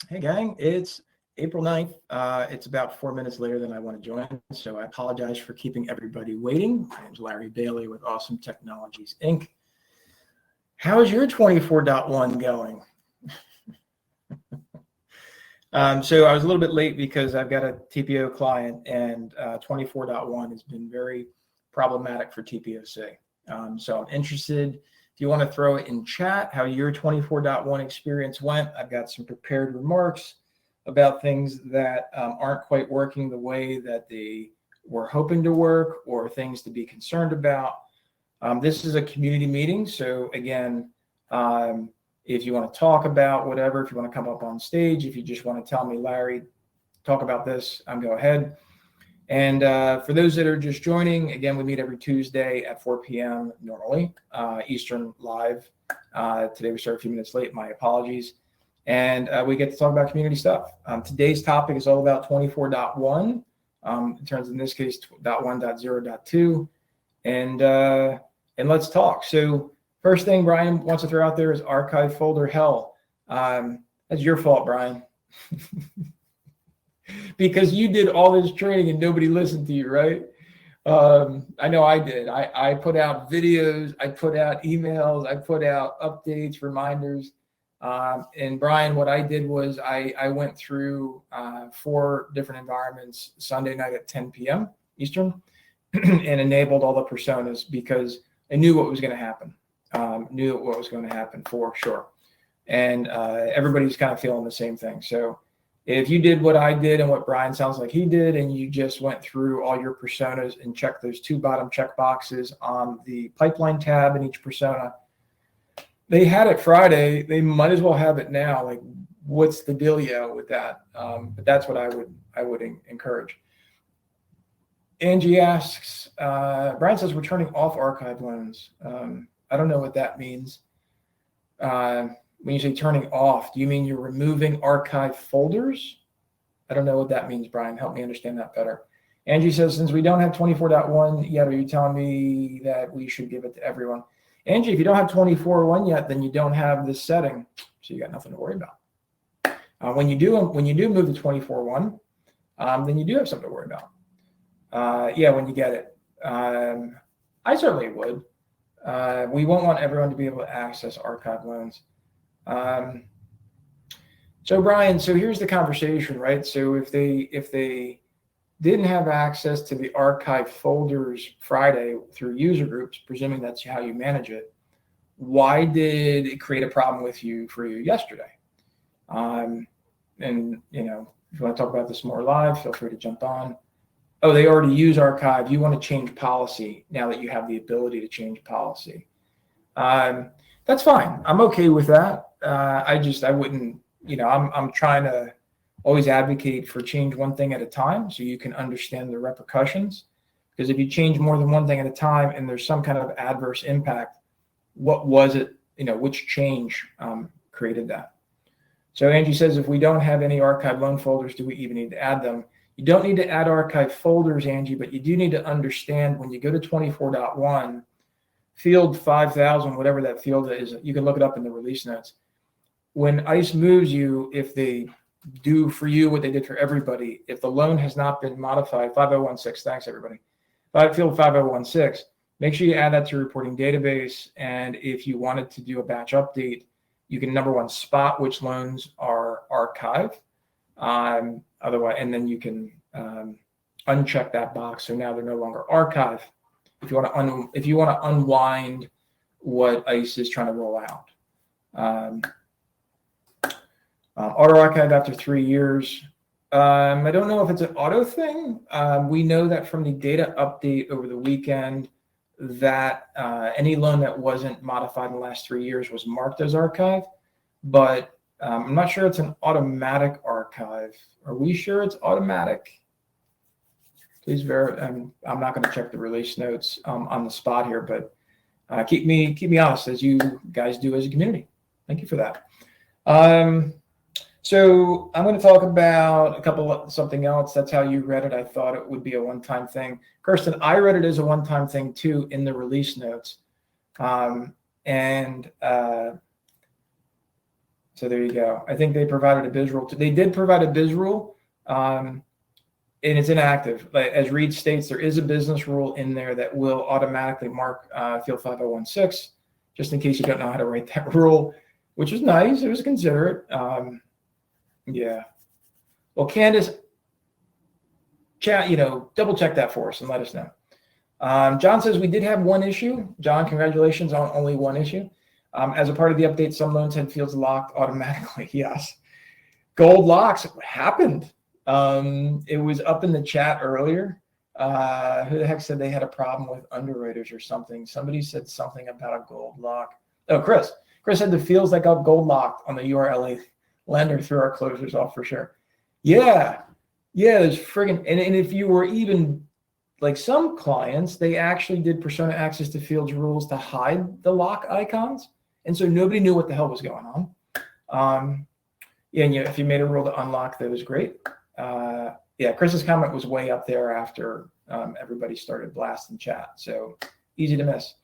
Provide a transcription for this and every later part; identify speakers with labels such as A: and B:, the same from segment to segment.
A: Hey, gang, it's April 9th. It's about 4 minutes later than I want to join, so I apologize for keeping everybody waiting. My name's Larry Bailey with Awesome Technologies, Inc. How's your 24.1 going? So I was a little bit late because I've got a TPO client, and 24.1 has been very problematic for TPOC. So I'm interested, if you want to throw it in chat, how your 24.1 experience went. I've got some prepared remarks about things that aren't quite working the way that they were hoping to work, or things to be concerned about. This is a community meeting. So again, if you want to talk about whatever, if you want to come up on stage, if you just want to tell me, Larry, talk about this, go ahead. And for those that are just joining, again, we meet every Tuesday at 4 p.m. normally, Eastern live. Today we started a few minutes late, my apologies. And we get to talk about community stuff. Today's topic is all about 24.1, in terms of, in this case, .1.0.2. And let's talk. So first thing Brian wants to throw out there is archive folder hell. That's your fault, Brian. Because you did all this training and nobody listened to you, right? I know I did. I put out videos, I put out emails, I put out updates, reminders. And Brian, what I did was I went through 4 different environments Sunday night at 10 p.m. Eastern and enabled all the personas because I knew what was going to happen. Knew what was going to happen for sure. And everybody's kind of feeling the same thing. So if you did what I did and what Brian sounds like he did, and you just went through all your personas and checked those 2 bottom check boxes on the pipeline tab in each persona, they had it Friday. They might as well have it now. Like, what's the dealio with that? But that's what I would encourage. Angie asks, Brian says we're turning off archive loans. I don't know what that means. When you say turning off, do you mean you're removing archive folders? I don't know what that means, Brian. Help me understand that better. Angie says, since we don't have 24.1 yet, are you telling me that we should give it to everyone? Angie, if you don't have 24.1 yet, then you don't have this setting, so you got nothing to worry about. When you do move to 24.1, then you do have something to worry about. Yeah, when you get it. I certainly would. We won't want everyone to be able to access archive loans. So Brian, so here's the conversation, right? So if they didn't have access to the archive folders Friday through user groups, presuming that's how you manage it, why did it create a problem for you yesterday? And if you want to talk about this more live, feel free to jump on. Oh, they already use archive. You want to change policy now that you have the ability to change policy. That's fine. I'm okay with that. I wouldn't, I'm trying to always advocate for change one thing at a time so you can understand the repercussions. Because if you change more than one thing at a time and there's some kind of adverse impact, what was it, which change created that? So Angie says, if we don't have any archive loan folders, do we even need to add them? You don't need to add archive folders, Angie, but you do need to understand when you go to 24.1, field 5000, whatever that field is, you can look it up in the release notes. When ICE moves you, if they do for you what they did for everybody, if the loan has not been modified, 5016, thanks everybody, field 5016, make sure you add that to your reporting database. And if you wanted to do a batch update, you can, number one, spot which loans are archived. Otherwise, and then you can uncheck that box. So now they're no longer archived. If you want to unwind what ICE is trying to roll out. Auto archive after 3 years. I don't know if it's an auto thing. We know that from the data update over the weekend that any loan that wasn't modified in the last 3 years was marked as archive, but I'm not sure it's an automatic archive. Are we sure it's automatic? Please verify. I'm not going to check the release notes on the spot here, but keep me honest, as you guys do as a community. Thank you for that. So I'm going to talk about something else. That's how you read it. I thought it would be a one-time thing. Kirsten, I read it as a one-time thing too in the release notes. So there you go. I think they provided a biz rule. They did provide a biz rule, and it's inactive. But as Reed states, there is a business rule in there that will automatically mark Field 5016, just in case you don't know how to write that rule, which was nice. It was considerate. Yeah. Well, Candace, chat, double check that for us and let us know. John says we did have one issue. John, congratulations on only one issue. As a part of the update, some loans had fields locked automatically. Yes. Gold locks happened. It was up in the chat earlier. Who the heck said they had a problem with underwriters or something? Somebody said something about a gold lock. Oh, Chris. Chris said the fields that got gold locked on the URLA lender threw our closers off for sure. Yeah. Yeah, there's friggin' and if you were even like some clients, they actually did persona access to fields rules to hide the lock icons. And so nobody knew what the hell was going on. Yeah, and if you made a rule to unlock, that was great. Yeah, Chris's comment was way up there after everybody started blasting chat. So easy to miss.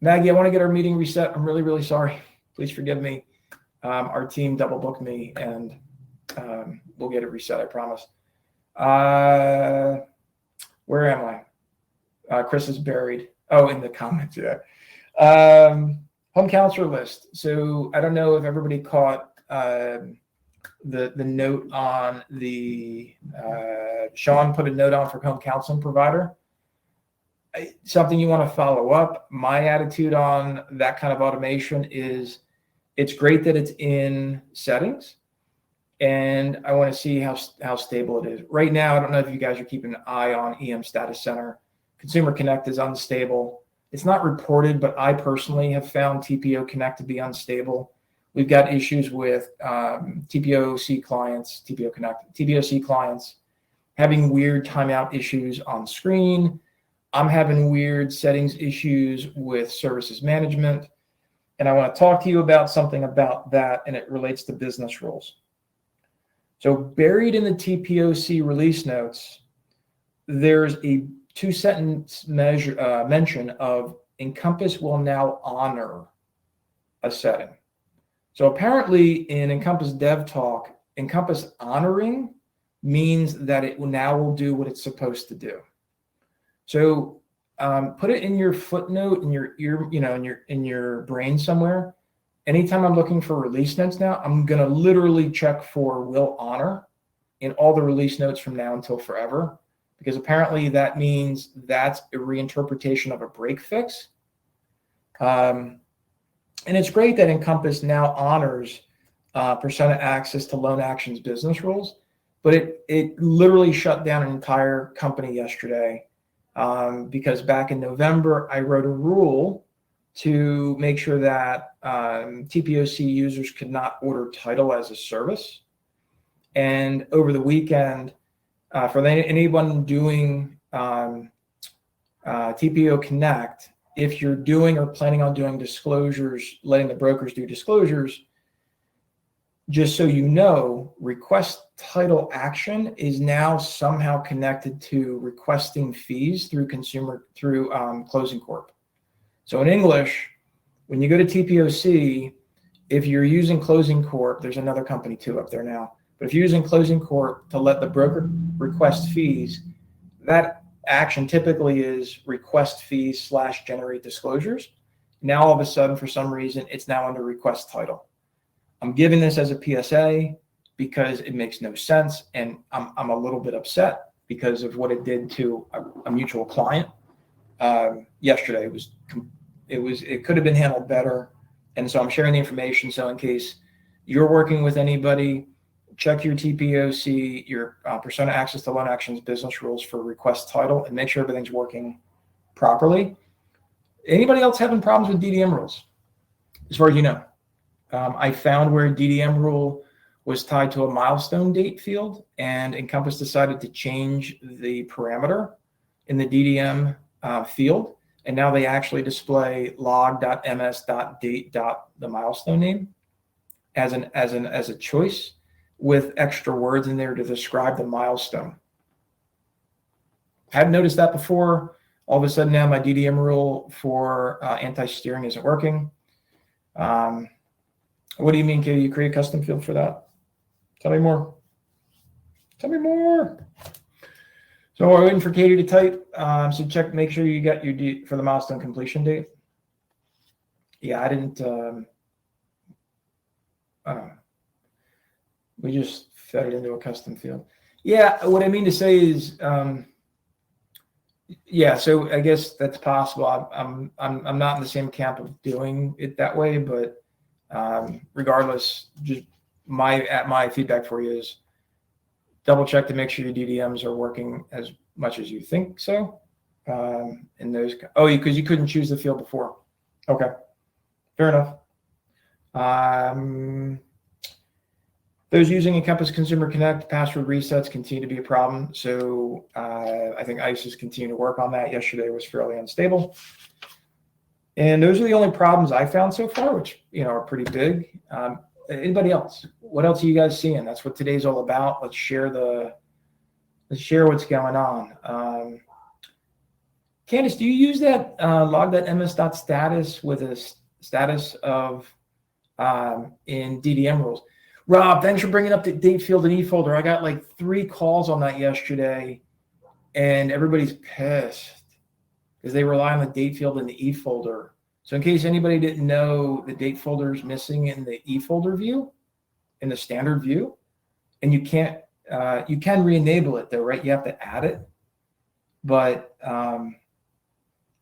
A: Maggie, I want to get our meeting reset. I'm really, really sorry. Please forgive me. Our team double booked me and we'll get it reset, I promise. Where am I? Chris is buried. Oh, in the comments, yeah. Home counselor list. So I don't know if everybody caught the note on the Sean put a note on for home counseling provider. Something you want to follow up. My attitude on that kind of automation is it's great that it's in settings, and I want to see how stable it is. Right now, I don't know if you guys are keeping an eye on EM Status Center. Consumer Connect is unstable. It's not reported, but I personally have found TPO Connect to be unstable. We've got issues with TPOC clients, TPO Connect, TPOC clients having weird timeout issues on screen. I'm having weird settings issues with services management. And I want to talk to you about something about that, and it relates to business rules. So buried in the TPOC release notes, there's a 2-sentence mention of Encompass will now honor a setting. So apparently in Encompass Dev Talk, Encompass honoring means that it will do what it's supposed to do. So put it in your footnote in your ear, in your brain somewhere. Anytime I'm looking for release notes now, I'm going to literally check for will honor in all the release notes from now until forever, because apparently that means that's a reinterpretation of a break fix. And it's great that Encompass now honors persona access to loan actions business rules, but it literally shut down an entire company yesterday because back in November, I wrote a rule to make sure that TPOC users could not order title as a service. And over the weekend, for anyone doing TPO Connect, if you're doing or planning on doing disclosures, letting the brokers do disclosures, just so you know, request title action is now somehow connected to requesting fees through Closing Corp. So in English, when you go to TPOC, if you're using Closing Corp, there's another company too up there now, but if you're using Closing Corp to let the broker request fees, that action typically is request fees / generate disclosures. Now all of a sudden, for some reason, it's now under request title. I'm giving this as a PSA because it makes no sense, and I'm a little bit upset because of what it did to a mutual client yesterday. It could have been handled better, and so I'm sharing the information. So in case you're working with anybody, check your TPOC, your persona access to loan actions business rules for request title, and make sure everything's working properly. Anybody else having problems with DDM rules? As far as you know, I found where a DDM rule was tied to a milestone date field, and Encompass decided to change the parameter in the DDM field, and now they actually display log.ms.date. The milestone name as a choice, with extra words in there to describe the milestone. I hadn't noticed that before. All of a sudden now my DDM rule for anti-steering isn't working. What do you mean, Katie? You create a custom field for that? Tell me more. Tell me more. So we're waiting for Katie to type. So check, make sure you got your date for the milestone completion date. Yeah, I didn't. We just fed it into a custom field. Yeah, what I mean to say is, yeah. So I guess that's possible. I'm not in the same camp of doing it that way, but regardless, just my feedback for you is double check to make sure your DDMs are working as much as you think so. In those, because you couldn't choose the field before. Okay, fair enough. Those using Encompass Consumer Connect, password resets continue to be a problem. So I think ICE is continuing to work on that. Yesterday was fairly unstable. And those are the only problems I found so far, which are pretty big. Anybody else? What else are you guys seeing? That's what today's all about. Let's share what's going on. Candace, do you use that log.ms.status with a status of in DDM rules? Rob, thanks for bringing up the date field and e-folder. I got like 3 calls on that yesterday, and everybody's pissed because they rely on the date field and the e-folder. So in case anybody didn't know, the date folder is missing in the e-folder view, in the standard view, and you can re-enable it though, right? You have to add it. But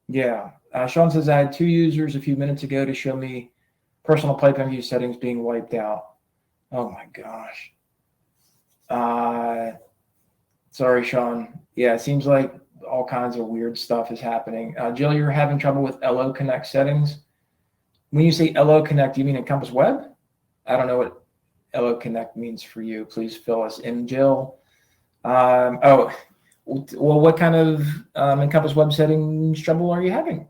A: yeah, Sean says I had 2 users a few minutes ago to show me personal pipeline view settings being wiped out. Oh my gosh. Sorry, Sean. Yeah, it seems like all kinds of weird stuff is happening. Jill, you're having trouble with LO Connect settings. When you say LO Connect, you mean Encompass Web? I don't know what LO Connect means for you. Please fill us in, Jill. Well, what kind of Encompass Web settings trouble are you having?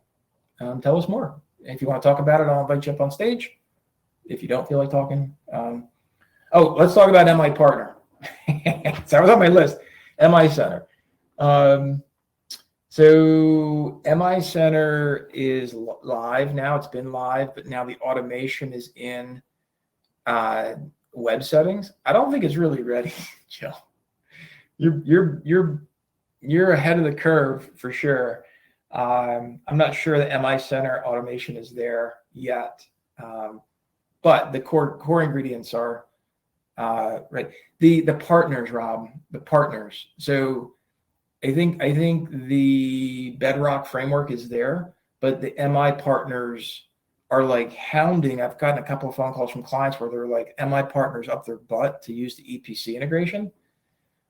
A: Tell us more. If you want to talk about it, I'll invite you up on stage. If you don't feel like talking. Let's talk about MI Partner. So I was on my list. MI Center. So MI Center is live now. It's been live, but now the automation is in web settings. I don't think it's really ready, Jill. You're ahead of the curve for sure. I'm not sure that MI Center automation is there yet, but the core ingredients are right. The partners, Rob, the partners. So I think the Bedrock framework is there, but the MI partners are like hounding. I've gotten a couple of phone calls from clients where they're like MI partners up their butt to use the EPC integration,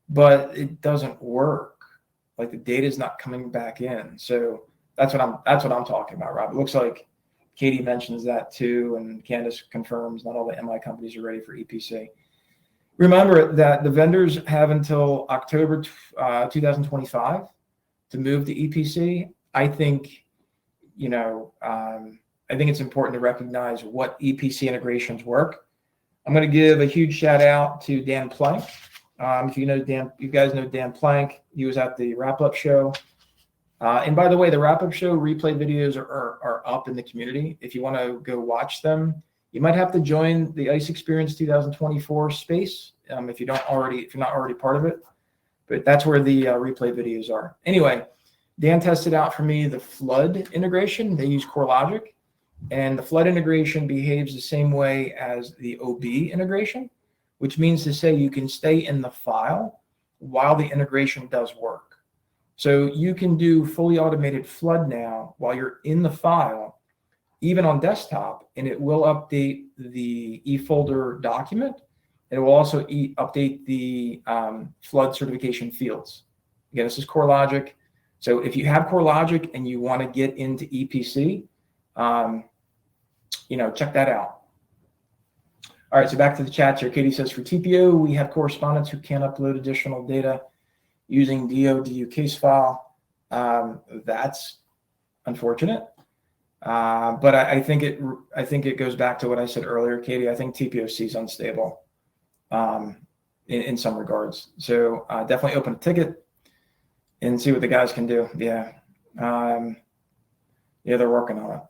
A: but it doesn't work. Like the data is not coming back in. So that's what I'm talking about, Rob. It looks like Katie mentions that too, and Candace confirms not all the MI companies are ready for EPC. Remember that the vendors have until October 2025 to move to EPC. I think it's important to recognize what EPC integrations work. I'm going to give a huge shout out to Dan Plank. If you know Dan, you guys know Dan Plank. He was at the Wrap Up Show. And by the way, the Wrap Up Show replay videos are up in the community. If you want to go watch them, you might have to join the ICE Experience 2024 space if you're not already part of it. But that's where the replay videos are. Anyway, Dan tested out for me the flood integration. They use CoreLogic, and the flood integration behaves the same way as the OB integration, which means to say you can stay in the file while the integration does work. So you can do fully automated flood now while you're in the file, even on desktop, and it will update the eFolder document. It will also update the flood certification fields. Again, this is CoreLogic. So if you have CoreLogic and you want to get into EPC, check that out. All right, so back to the chats here. Katie says, for TPO, we have correspondents who can't upload additional data using DO case file. That's unfortunate. But I think it goes back to what I said earlier, Katie. I think TPOC is unstable in some regards. So definitely open a ticket and see what the guys can do. Yeah, they're working on it.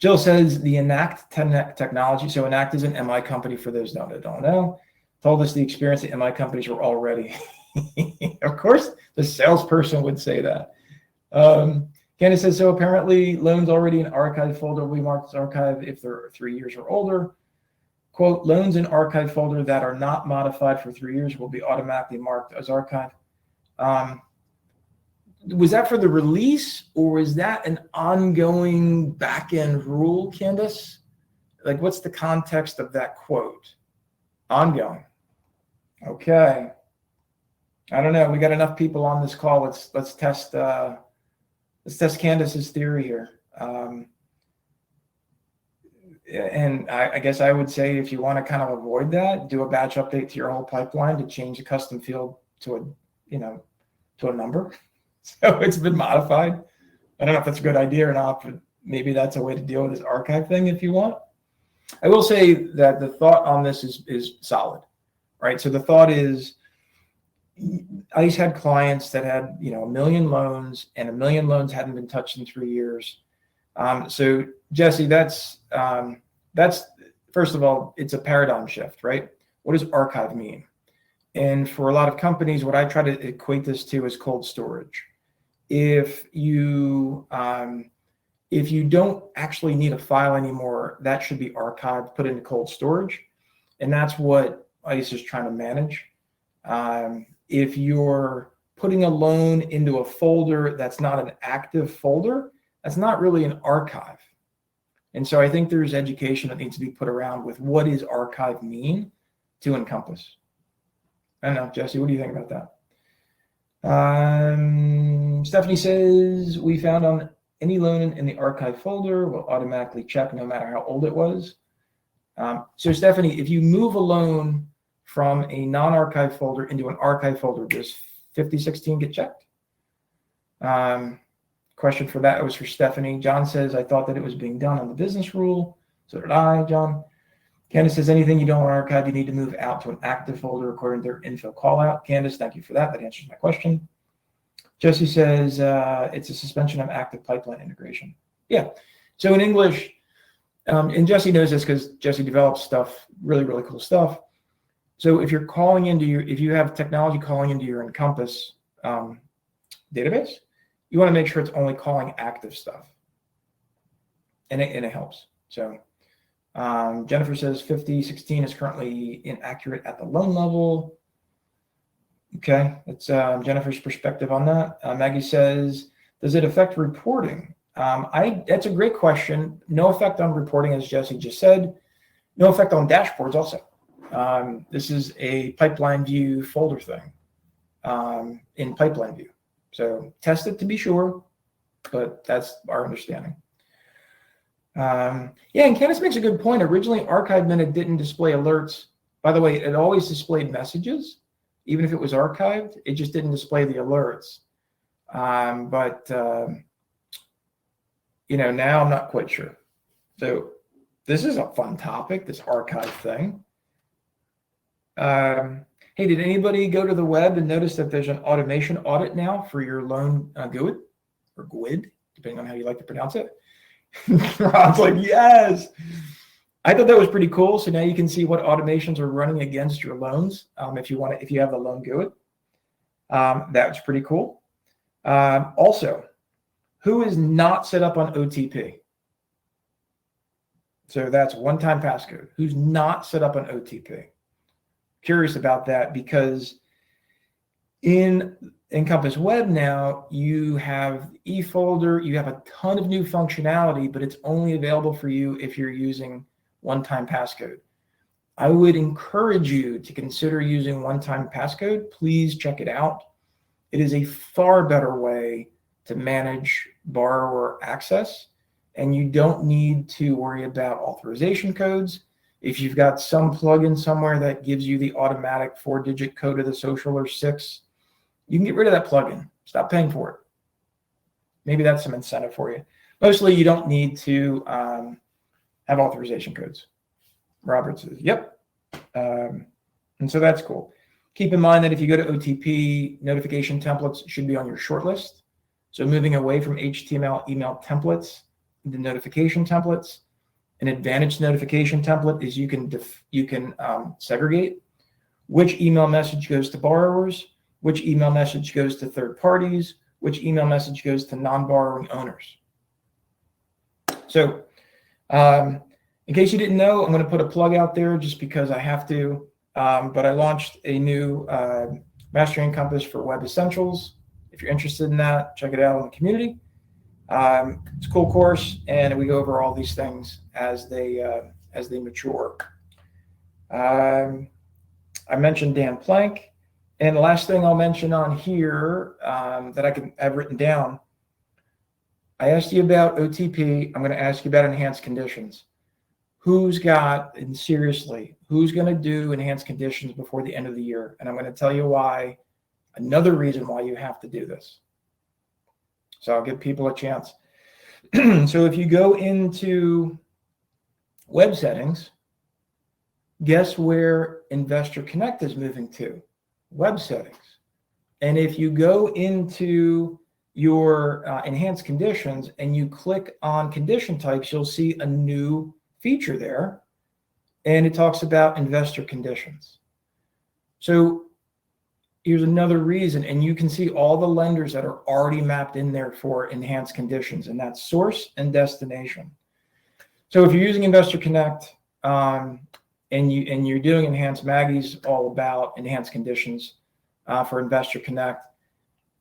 A: Jill says the Enact technology, so Enact is an MI company for those that don't know, told us the experience that MI companies were already. Of course, the salesperson would say that. Candace says, so apparently loans already in archive folder will be marked as archive if they're 3 years or older. Quote, loans in archive folder that are not modified for 3 years will be automatically marked as archive. Was that for the release, or is that an ongoing back-end rule, Candace? Like, what's the context of that quote? Ongoing. Okay. I don't know. We got enough people on this call. Let's test Candace's theory here. And I guess I would say, if you want to kind of avoid that, do a batch update to your whole pipeline to change the custom field to a number. So it's been modified. I don't know if that's a good idea or not, but maybe that's a way to deal with this archive thing if you want. I will say that the thought on this is solid, right? So the thought is, ICE had clients that had 1 million loans, and 1 million loans hadn't been touched in 3 years. So Jesse, that's first of all, it's a paradigm shift, right? What does archive mean? And for a lot of companies, what I try to equate this to is cold storage. If you don't actually need a file anymore, that should be archived, put into cold storage, and that's what ICE is trying to manage. If you're putting a loan into a folder that's not an active folder, that's not really an archive. And so I think there's education that needs to be put around with what does archive mean to Encompass. I don't know, Jesse, what do you think about that? Stephanie says, we found on any loan in the archive folder will automatically check no matter how old it was. So Stephanie, if you move a loan from a non-archive folder into an archive folder, does 5016 get checked? Question for that was for Stephanie. John says, I thought that it was being done on the business rule. So did I, John. Candace says, anything you don't want to archive, you need to move out to an active folder according to their info call out. Candace, thank you for that. That answers my question. Jesse says, it's a suspension of active pipeline integration. Yeah. So in English, and Jesse knows this because Jesse develops stuff, really, really cool stuff. So if you're calling into if you have technology calling into your Encompass database, you want to make sure it's only calling active stuff. And it helps. So Jennifer says 5016 is currently inaccurate at the loan level. Okay, that's Jennifer's perspective on that. Maggie says, does it affect reporting? That's a great question. No effect on reporting, as Jesse just said. No effect on dashboards also. This is a pipeline view folder thing in pipeline view. So test it to be sure, but that's our understanding. Yeah, and Candace makes a good point. Originally, Archive Minute didn't display alerts. By the way, it always displayed messages. Even if it was archived, it just didn't display the alerts. But now I'm not quite sure. So this is a fun topic, this archive thing. Hey, did anybody go to the web and notice that there's an automation audit now for your loan GUID or GUID, depending on how you like to pronounce it? Rob's like, yes. I thought that was pretty cool. So now you can see what automations are running against your loans. If you have the loan GUID, that's pretty cool. Also, who is not set up on OTP? So that's one-time passcode. Who's not set up on OTP? Curious about that, because in Encompass Web now, you have eFolder, you have a ton of new functionality, but it's only available for you if you're using one-time passcode. I would encourage you to consider using one-time passcode. Please check it out. It is a far better way to manage borrower access, and you don't need to worry about authorization codes. If you've got some plugin somewhere that gives you the automatic 4-digit code of the social or 6, you can get rid of that plugin. Stop paying for it. Maybe that's some incentive for you. Mostly you don't need to have authorization codes. Robert says, yep. And so that's cool. Keep in mind that if you go to OTP, notification templates should be on your short list. So moving away from HTML email templates the notification templates. An advantage notification template is you can segregate which email message goes to borrowers, which email message goes to third parties, which email message goes to non-borrowing owners. So in case you didn't know, I'm going to put a plug out there just because I have to. But I launched a new Mastering Encompass for Web Essentials. If you're interested in that, check it out in the community. It's a cool course, and we go over all these things as they mature. I mentioned Dan Plank, and the last thing I'll mention on here that I've written down. I asked you about OTP. I'm going to ask you about enhanced conditions. Who's going to do enhanced conditions before the end of the year? And I'm going to tell you why. Another reason why you have to do this. So I'll give people a chance. So if you go into web settings, guess where Investor Connect is moving to? Web settings. And if you go into your enhanced conditions and you click on condition types, you'll see a new feature there. And it talks about investor conditions. So here's another reason, and you can see all the lenders that are already mapped in there for enhanced conditions, and that's source and destination. So if you're using Investor Connect and you're doing enhanced, Maggie's all about enhanced conditions for Investor Connect.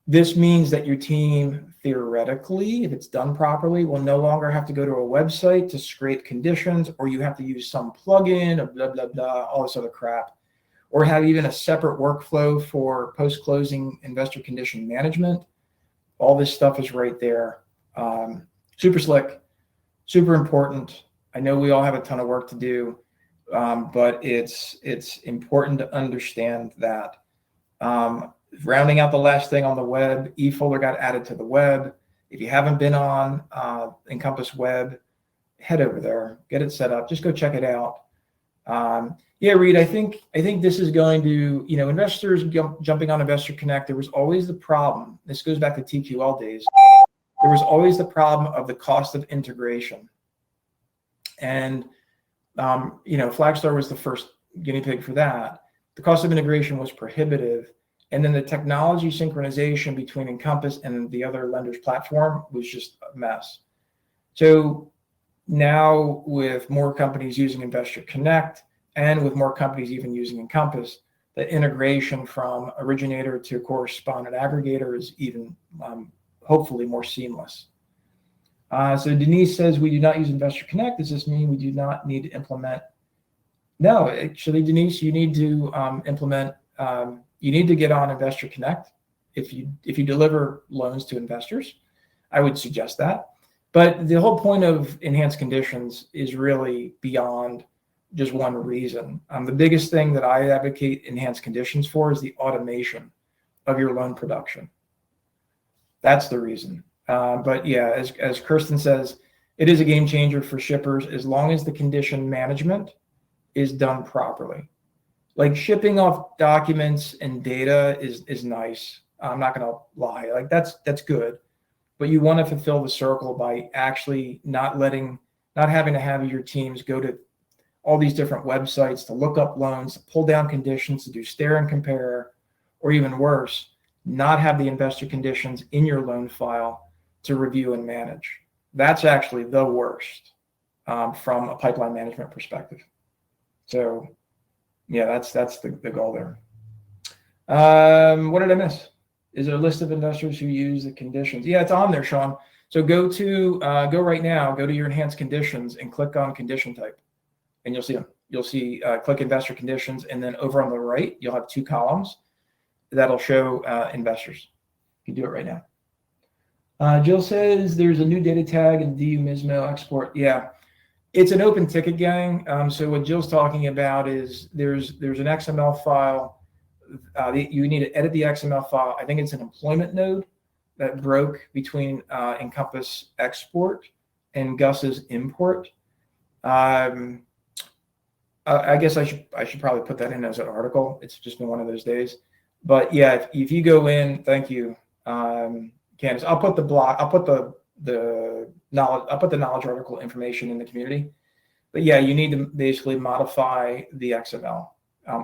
A: This means that your team, theoretically, if it's done properly, will no longer have to go to a website to scrape conditions, or you have to use some plugin or blah, blah, blah, all this other crap, or have even a separate workflow for post-closing investor condition management. All this stuff is right there. Super slick, super important. I know we all have a ton of work to do, but it's important to understand that. Rounding out the last thing on the web, eFolder got added to the web. If you haven't been on Encompass Web, head over there, get it set up. Just go check it out. Yeah, Reed, I think this is going to, investors jumping on Investor Connect. There was always the problem. This goes back to TQL days. There was always the problem of the cost of integration. And, Flagstar was the first guinea pig for that. The cost of integration was prohibitive. And then the technology synchronization between Encompass and the other lenders platform was just a mess. So now with more companies using Investor Connect and with more companies even using Encompass, the integration from originator to correspondent aggregator is even hopefully more seamless. So Denise says, we do not use Investor Connect. Does this mean we do not need to implement? No, actually, Denise, you need to implement. You need to get on Investor Connect if you deliver loans to investors. I would suggest that. But the whole point of enhanced conditions is really beyond just one reason. The biggest thing that I advocate enhanced conditions for is the automation of your loan production. That's the reason. But yeah, as Kirsten says, it is a game changer for shippers as long as the condition management is done properly. Like shipping off documents and data is nice. I'm not going to lie. Like that's good. But you want to fulfill the circle by actually not having to have your teams go to all these different websites to look up loans, to pull down conditions, to do stare and compare, or even worse, not have the investor conditions in your loan file to review and manage. That's actually the worst from a pipeline management perspective. So yeah, that's the goal there. What did I miss? Is there a list of investors who use the conditions? Yeah, it's on there, Sean. So go right now, go to your enhanced conditions and click on condition type, and you'll see them. You'll see click investor conditions, and then over on the right, you'll have two columns that'll show investors. You can do it right now. Jill says there's a new data tag in DU Mismo export. Yeah. It's an open ticket, gang. So what Jill's talking about is there's an XML file. You need to edit the XML file. I think it's an employment node that broke between Encompass export and Gus's import. I guess I should probably put that in as an article. It's just been one of those days. But yeah, if you go in, thank you, Candace. I'll put the the knowledge. I'll put the knowledge article information in the community. But yeah, you need to basically modify the XML,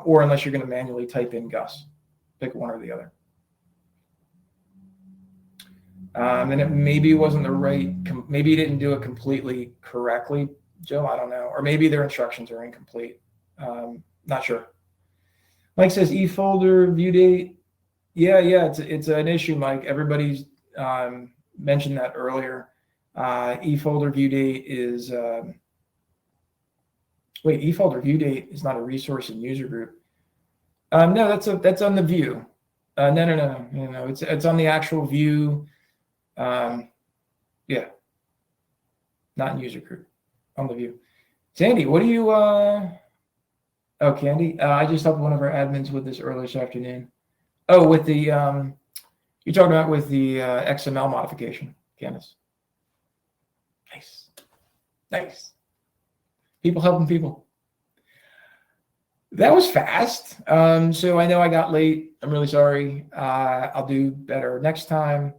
A: or unless you're going to manually type in Gus, pick one or the other. And it maybe wasn't the right, maybe you didn't do it completely correctly, Joe. I don't know, or maybe their instructions are incomplete. Not sure. Mike says e-folder view date. Yeah, it's an issue, Mike. Everybody's mentioned that earlier. E-folder view date is. Wait, e-folder view date is not a resource in user group. No, that's on the view. No. It's on the actual view. Yeah, not in user group, on the view. Sandy, what do you? Oh, Candy. I just helped one of our admins with this earlier this afternoon. Oh, with the you're talking about with the XML modification, Candace. Nice. People helping people. That was fast. So I know I got late. I'm really sorry. I'll do better next time.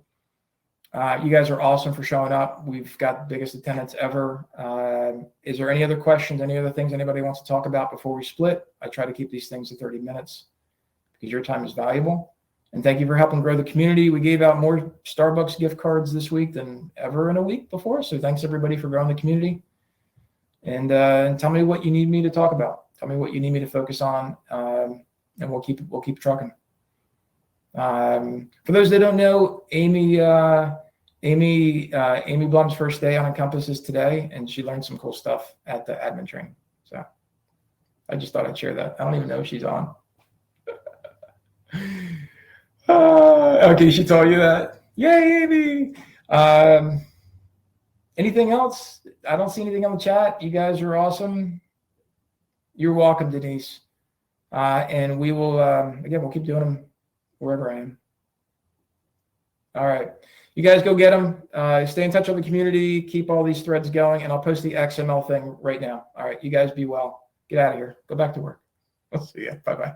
A: You guys are awesome for showing up. We've got the biggest attendance ever. Is there any other questions, any other things anybody wants to talk about before we split? I try to keep these things to 30 minutes because your time is valuable. And thank you for helping grow the community. We gave out more Starbucks gift cards this week than ever in a week before. So thanks everybody for growing the community. And tell me what you need me to talk about. Tell me what you need me to focus on, and we'll keep trucking. For those that don't know, Amy Blum's first day on Encompass is today, and she learned some cool stuff at the admin training. So I just thought I'd share that. I don't even know if she's on. Okay, she told you that. Yay, Amy! Anything else? I don't see anything on the chat. You guys are awesome. You're welcome, Denise. And we will, again, we'll keep doing them wherever I am. All right. You guys go get them. Stay in touch with the community. Keep all these threads going. And I'll post the XML thing right now. All right. You guys be well. Get out of here. Go back to work. We'll see ya. Bye-bye.